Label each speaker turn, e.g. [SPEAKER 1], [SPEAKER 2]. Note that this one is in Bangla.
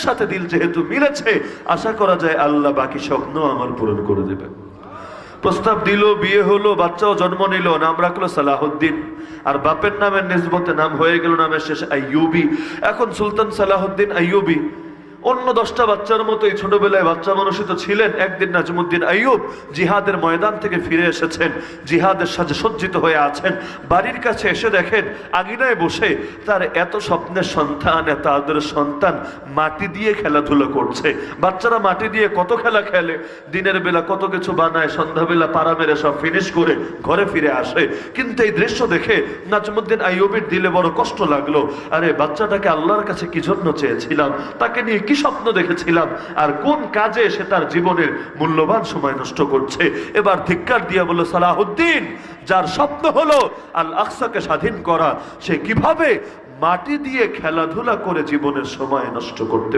[SPEAKER 1] সাথে দিল যেহেতু মিলেছে, আশা করা যায় আল্লাহ বাকি স্বপ্ন আমার পূরণ করে দেবেন। প্রস্তাব দিল, বিয়ে হলো, বাচ্চাও জন্ম নিল, নাম রাখলো সালাহুদ্দিন। আর বাপের নামের নিসবতে নাম হয়ে গেল নামের শেষ আইয়ুবী। এখন সুলতান সালাহুদ্দিন আইয়ুবী অন্য 10টা বাচ্চার মতোই ছোটবেলায় বাচ্চা মানুষই তো ছিলেন। একদিন নাজমুদ্দিন আইয়ুব জিহাদের ময়দান থেকে ফিরে এসেছেন, জিহাদের সাজে সজ্জিত হয়ে আছেন। বাড়ির কাছে এসে দেখেন আঙিনায় বসে তার এত স্বপ্নের সন্তান, এত আদরের সন্তান মাটি দিয়ে খেলাধুলা করছে। বাচ্চারা মাটি দিয়ে কত খেলা খেলে, দিনের বেলা কত কিছু বানায়, সন্ধ্যাবেলা পাড়া মেরে সব ফিনিশ করে ঘরে ফিরে আসে। কিন্তু এই দৃশ্য দেখে নাজমুদ্দিন আইয়ুবের দিলে বড় কষ্ট লাগলো। আরে বাচ্চাটাকে আল্লাহর কাছে কি জন্য চেয়েছিলাম, তাকে নিয়ে কি স্বপ্ন দেখেছিলাম, আর কোন কাজে সে তার জীবনের মূল্যবান সময় নষ্ট করছে। এবার ধিক্কার দিয়ে বলল, সালাহুদ্দিন, যার স্বপ্ন হলো আল আকসাকে স্বাধীন করা, সে কিভাবে মাটি দিয়ে খেলাধুলা করে জীবনের সময় নষ্ট করতে